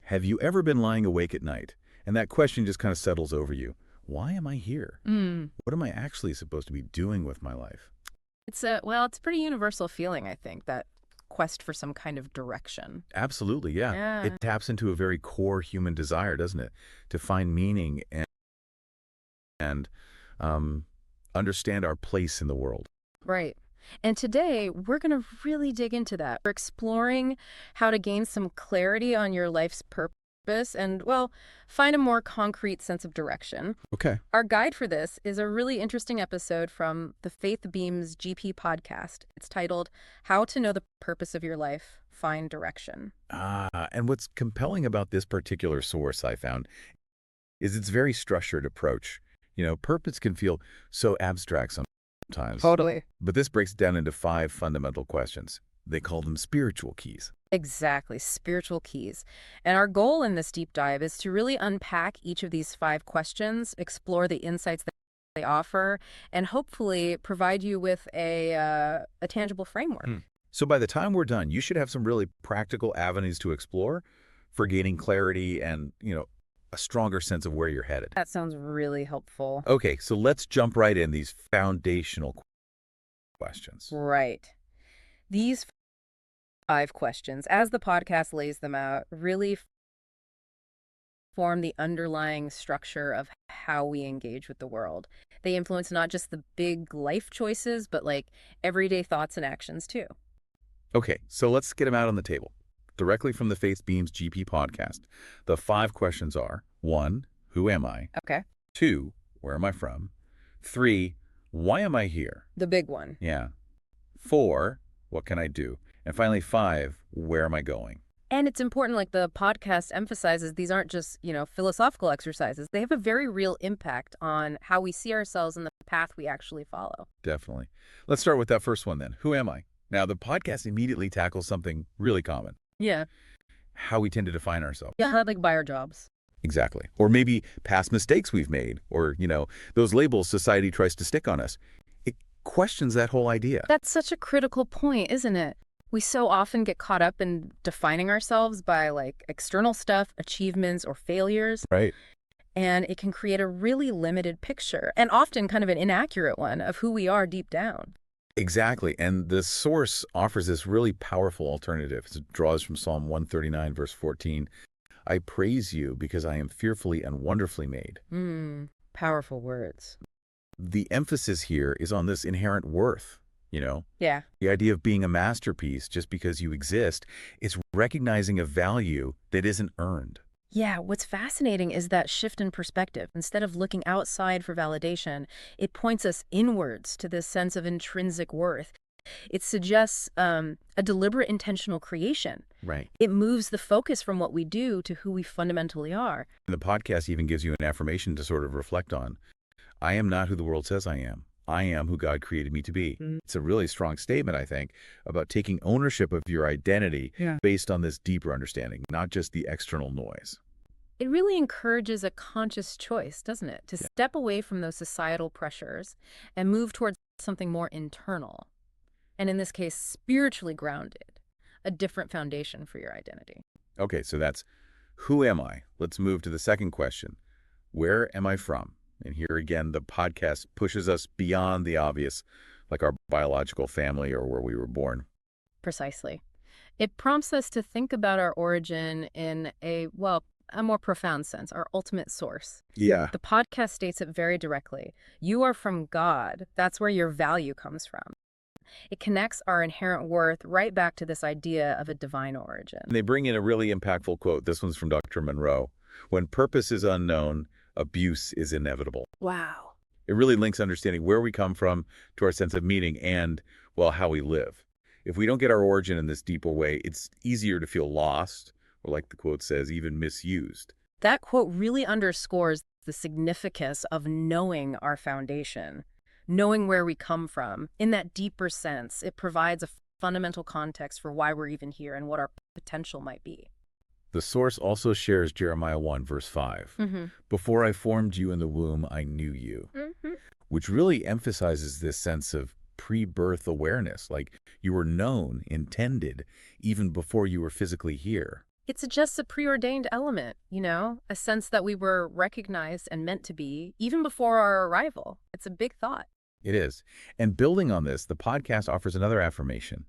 Have you ever been lying awake at night, and that question just kind of settles over you? Why am I here? Mm. What am I actually supposed to be doing with my life? It's a pretty universal feeling, I think, that quest for some kind of direction. Absolutely, yeah. Yeah. It taps into a very core human desire, doesn't it? To find meaning and understand our place in the world. Right. And today, we're going to really dig into that. We're exploring how to gain some clarity on your life's purpose and, well, find a more concrete sense of direction. Okay. Our guide for this is a really interesting episode from the Faith Beams GP podcast. It's titled, How to Know the Purpose of Your Life, Find Direction. And what's compelling about this particular source I found is its very structured approach. Purpose can feel so abstract sometimes. Totally. But this breaks it down into 5 fundamental questions. They call them spiritual keys. Exactly, spiritual keys. And our goal in this deep dive is to really unpack each of these 5 questions, explore the insights that they offer, and hopefully provide you with a tangible framework. So by the time we're done, you should have some really practical avenues to explore for gaining clarity and, a stronger sense of where you're headed. That sounds really helpful. Okay, so let's jump right in these foundational questions. Right. These 5 questions, as the podcast lays them out, really form the underlying structure of how we engage with the world. They influence not just the big life choices, but like everyday thoughts and actions too. Okay, so let's get them out on the table. Directly from the Faith Beams GP podcast, the 5 questions are: 1, who am I? Okay. 2, where am I from? 3, why am I here? The big one. Yeah. 4, what can I do? And finally, 5, where am I going? And it's important, like the podcast emphasizes, these aren't just, philosophical exercises. They have a very real impact on how we see ourselves and the path we actually follow. Definitely. Let's start with that first one then. Who am I? Now, the podcast immediately tackles something really common. Yeah. How we tend to define ourselves. Yeah, like by our jobs. Exactly. Or maybe past mistakes we've made, or, those labels society tries to stick on us. It questions that whole idea. That's such a critical point, isn't it? We so often get caught up in defining ourselves by like external stuff, achievements, or failures. Right. And it can create a really limited picture, and often kind of an inaccurate one, of who we are deep down. Exactly. And the source offers this really powerful alternative. It draws from Psalm 139, verse 14. I praise you because I am fearfully and wonderfully made. Powerful words. The emphasis here is on this inherent worth, Yeah. The idea of being a masterpiece just because you exist. It's recognizing a value that isn't earned. Yeah, what's fascinating is that shift in perspective. Instead of looking outside for validation, it points us inwards to this sense of intrinsic worth. It suggests a deliberate intentional creation. Right. It moves the focus from what we do to who we fundamentally are. And the podcast even gives you an affirmation to sort of reflect on. I am not who the world says I am. I am who God created me to be. It's a really strong statement, I think, about taking ownership of your identity based on this deeper understanding, not just the external noise. It really encourages a conscious choice, doesn't it? To step away from those societal pressures and move towards something more internal. And in this case, spiritually grounded, a different foundation for your identity. Okay, so that's who am I? Let's move to the second question. Where am I from? And here again, the podcast pushes us beyond the obvious, like our biological family or where we were born. Precisely. It prompts us to think about our origin in a more profound sense, our ultimate source. Yeah. The podcast states it very directly. You are from God. That's where your value comes from. It connects our inherent worth right back to this idea of a divine origin. And they bring in a really impactful quote. This one's from Dr. Munroe. When purpose is unknown, abuse is inevitable. Wow. It really links understanding where we come from to our sense of meaning and, how we live. If we don't get our origin in this deeper way, it's easier to feel lost, or like the quote says, even misused. That quote really underscores the significance of knowing our foundation, knowing where we come from. In that deeper sense, it provides a fundamental context for why we're even here and what our potential might be. The source also shares Jeremiah 1, verse 5. Before I formed you in the womb, I knew you, which really emphasizes this sense of pre-birth awareness, like you were known, intended, even before you were physically here. It suggests a preordained element, a sense that we were recognized and meant to be even before our arrival. It's a big thought. It is. And building on this, the podcast offers another affirmation.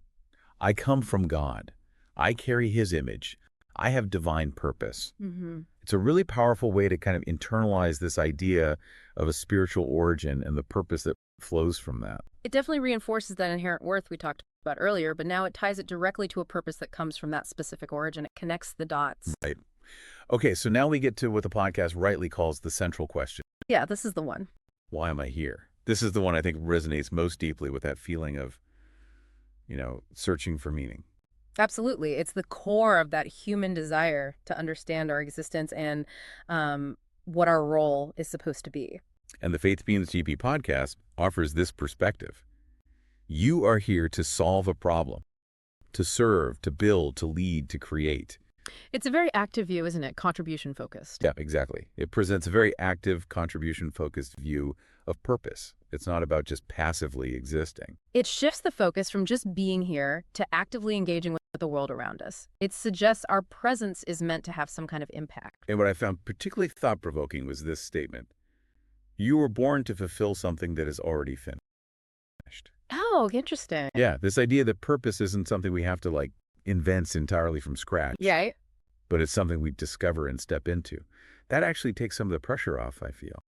I come from God. I carry his image. I have divine purpose. Mm-hmm. It's a really powerful way to kind of internalize this idea of a spiritual origin and the purpose that flows from that. It definitely reinforces that inherent worth we talked about earlier, but now it ties it directly to a purpose that comes from that specific origin. It connects the dots. Right. Okay, so now we get to what the podcast rightly calls the central question. Yeah, this is the one. Why am I here? This is the one I think resonates most deeply with that feeling of, searching for meaning. Absolutely. It's the core of that human desire to understand our existence and what our role is supposed to be. And the Faith Beans GP podcast offers this perspective. You are here to solve a problem, to serve, to build, to lead, to create. It's a very active view, isn't it? Contribution focused. Yeah, exactly. It presents a very active, contribution-focused view of purpose. It's not about just passively existing. It shifts the focus from just being here to actively engaging with the world around us. It suggests our presence is meant to have some kind of impact. And what I found particularly thought-provoking was this statement. You were born to fulfill something that is already finished. Oh, interesting. Yeah, this idea that purpose isn't something we have to, invent entirely from scratch. Yeah. But it's something we discover and step into. That actually takes some of the pressure off, I feel.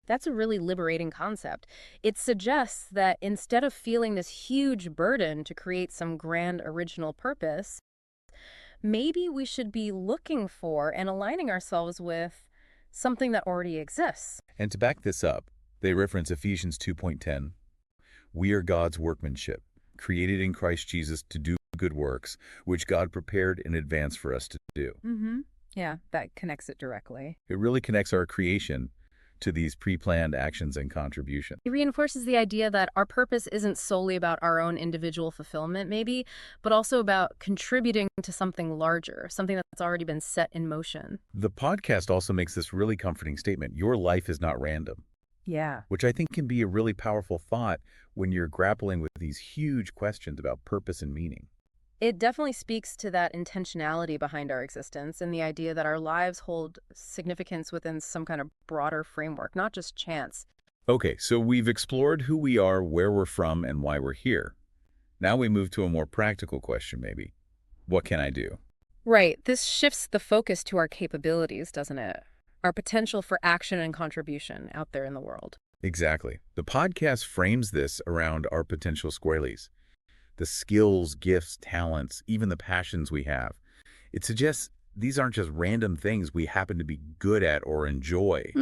That's a really liberating concept. It suggests that instead of feeling this huge burden to create some grand original purpose, maybe we should be looking for and aligning ourselves with something that already exists. And to back this up, they reference Ephesians 2:10. We are God's workmanship, created in Christ Jesus to do good works, which God prepared in advance for us to do. Mm-hmm. Yeah, that connects it directly. It really connects our creation to these pre-planned actions and contribution. It reinforces the idea that our purpose isn't solely about our own individual fulfillment, maybe, but also about contributing to something larger, something that's already been set in motion. The podcast also makes this really comforting statement. Your life is not random. Yeah. Which I think can be a really powerful thought when you're grappling with these huge questions about purpose and meaning. It definitely speaks to that intentionality behind our existence and the idea that our lives hold significance within some kind of broader framework, not just chance. Okay, so we've explored who we are, where we're from, and why we're here. Now we move to a more practical question, maybe. What can I do? Right. This shifts the focus to our capabilities, doesn't it? Our potential for action and contribution out there in the world. Exactly. The podcast frames this around our potential squarelies. The skills, gifts, talents, even the passions we have. It suggests these aren't just random things we happen to be good at or enjoy,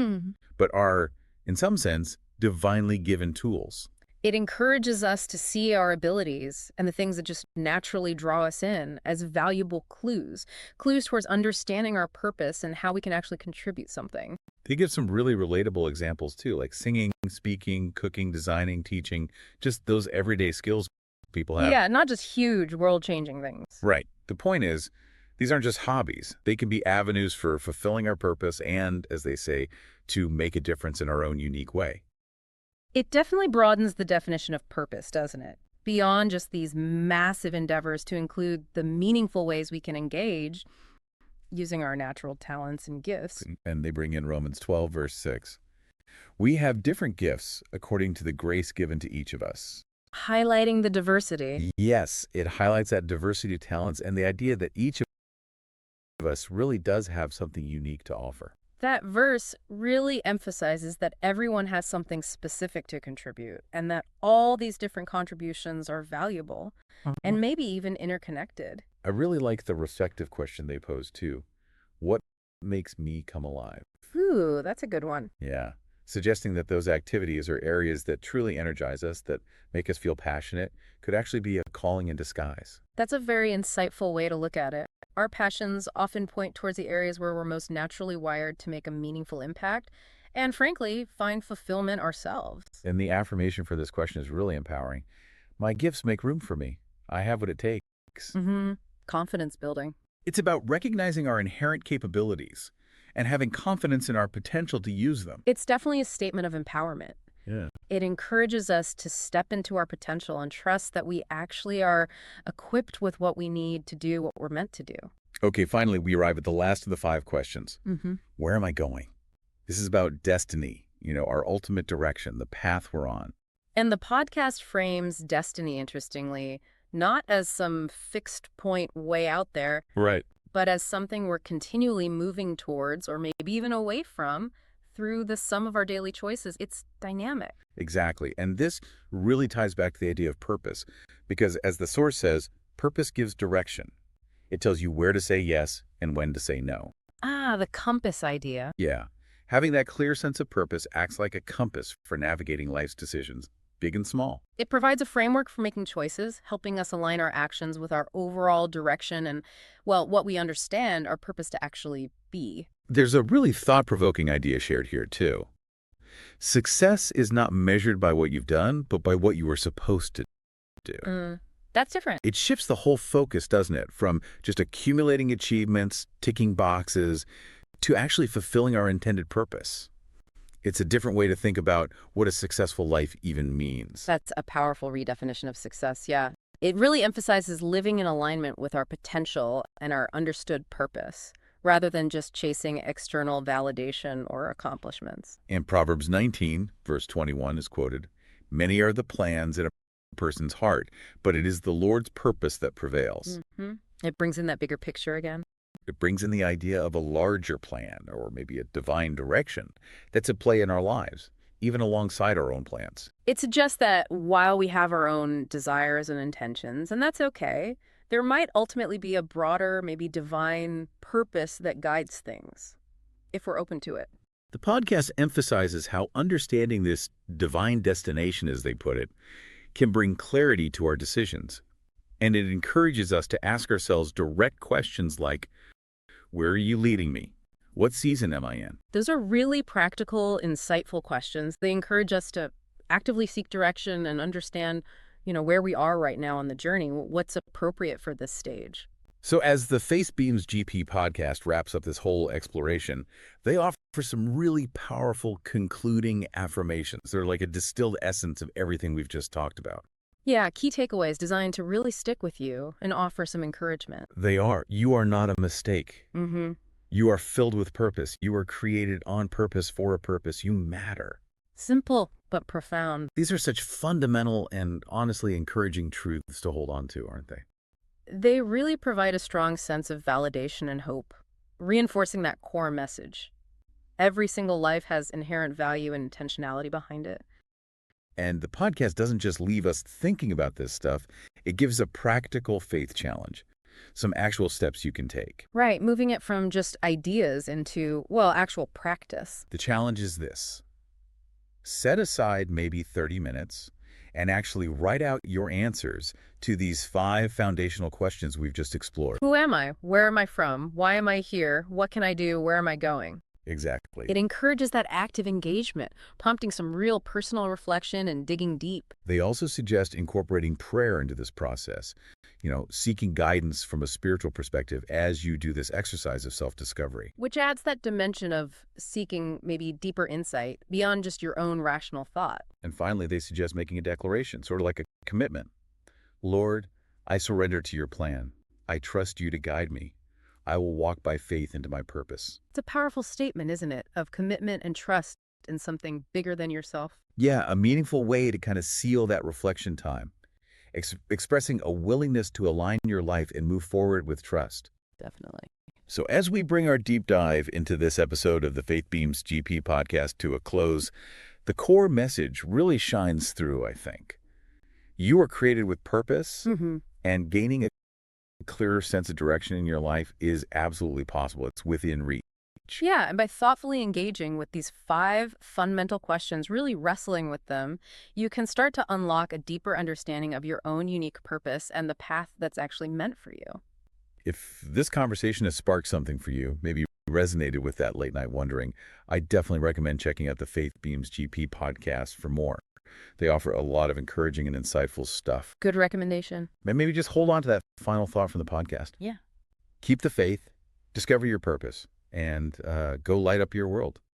but are, in some sense, divinely given tools. It encourages us to see our abilities and the things that just naturally draw us in as valuable clues towards understanding our purpose and how we can actually contribute something. They give some really relatable examples too, like singing, speaking, cooking, designing, teaching, just those everyday skills people have. Yeah, not just huge world-changing things. Right. The point is, these aren't just hobbies. They can be avenues for fulfilling our purpose and, as they say, to make a difference in our own unique way. It definitely broadens the definition of purpose, doesn't it? Beyond just these massive endeavors to include the meaningful ways we can engage using our natural talents and gifts. And they bring in Romans 12, verse 6. We have different gifts according to the grace given to each of us. Highlighting the diversity. Yes, it highlights that diversity of talents and the idea that each of us really does have something unique to offer. That verse really emphasizes that everyone has something specific to contribute and that all these different contributions are valuable and maybe even interconnected. I really like the reflective question they pose too. What makes me come alive? Ooh, that's a good one. Yeah. Suggesting that those activities or areas that truly energize us, that make us feel passionate, could actually be a calling in disguise. That's a very insightful way to look at it. Our passions often point towards the areas where we're most naturally wired to make a meaningful impact and, frankly, find fulfillment ourselves. And the affirmation for this question is really empowering. My gifts make room for me. I have what it takes. Confidence building. It's about recognizing our inherent capabilities and having confidence in our potential to use them. It's definitely a statement of empowerment. Yeah. It encourages us to step into our potential and trust that we actually are equipped with what we need to do what we're meant to do. Okay, finally, we arrive at the last of the 5 questions. Mm-hmm. Where am I going? This is about destiny, our ultimate direction, the path we're on. And the podcast frames destiny, interestingly, not as some fixed point way out there, Right. but as something we're continually moving towards or maybe even away from through the sum of our daily choices. It's dynamic. Exactly. And this really ties back to the idea of purpose, because as the source says, purpose gives direction. It tells you where to say yes and when to say no. Ah, the compass idea. Yeah. Having that clear sense of purpose acts like a compass for navigating life's decisions, big and small. It provides a framework for making choices, helping us align our actions with our overall direction and, well, what we understand our purpose to actually be. There's a really thought-provoking idea shared here, too. Success is not measured by what you've done, but by what you were supposed to do. That's different. It shifts the whole focus, doesn't it, from just accumulating achievements, ticking boxes, to actually fulfilling our intended purpose. It's a different way to think about what a successful life even means. That's a powerful redefinition of success, yeah. It really emphasizes living in alignment with our potential and our understood purpose, rather than just chasing external validation or accomplishments. In Proverbs 19, verse 21 is quoted, "Many are the plans in a person's heart, but it is the Lord's purpose that prevails." It brings in that bigger picture again. It brings in the idea of a larger plan, or maybe a divine direction, that's at play in our lives, even alongside our own plans. It suggests that while we have our own desires and intentions, and that's okay, there might ultimately be a broader, maybe divine purpose that guides things, if we're open to it. The podcast emphasizes how understanding this divine destination, as they put it, can bring clarity to our decisions. And it encourages us to ask ourselves direct questions like, where are you leading me? What season am I in? Those are really practical, insightful questions. They encourage us to actively seek direction and understand, where we are right now on the journey, what's appropriate for this stage. So as the Faith Beams GP podcast wraps up this whole exploration, they offer some really powerful concluding affirmations. They're like a distilled essence of everything we've just talked about. Yeah, key takeaways designed to really stick with you and offer some encouragement. They are. You are not a mistake. Mm-hmm. You are filled with purpose. You are created on purpose for a purpose. You matter. Simple, but profound. These are such fundamental and honestly encouraging truths to hold on to, aren't they? They really provide a strong sense of validation and hope, reinforcing that core message. Every single life has inherent value and intentionality behind it. And the podcast doesn't just leave us thinking about this stuff. It gives a practical faith challenge, some actual steps you can take. Right, moving it from just ideas into, actual practice. The challenge is this. Set aside maybe 30 minutes and actually write out your answers to these 5 foundational questions we've just explored. Who am I? Where am I from? Why am I here? What can I do? Where am I going? Exactly. It encourages that active engagement, prompting some real personal reflection and digging deep. They also suggest incorporating prayer into this process, seeking guidance from a spiritual perspective as you do this exercise of self-discovery. Which adds that dimension of seeking maybe deeper insight beyond just your own rational thought. And finally, they suggest making a declaration, sort of like a commitment. Lord, I surrender to your plan. I trust you to guide me. I will walk by faith into my purpose. It's a powerful statement, isn't it, of commitment and trust in something bigger than yourself? Yeah, a meaningful way to kind of seal that reflection time, expressing a willingness to align your life and move forward with trust. Definitely. So as we bring our deep dive into this episode of the Faith Beams GP podcast to a close, the core message really shines through, I think. You are created with purpose, and gaining a clearer sense of direction in your life is absolutely possible. It's within reach. Yeah, and by thoughtfully engaging with these 5 fundamental questions, really wrestling with them, you can start to unlock a deeper understanding of your own unique purpose and the path that's actually meant for you. If this conversation has sparked something for you, maybe you resonated with that late night wondering, I definitely recommend checking out the Faith Beams GP podcast for more. They offer a lot of encouraging and insightful stuff. Good recommendation. And maybe just hold on to that final thought from the podcast. Yeah. Keep the faith, discover your purpose, and go light up your world.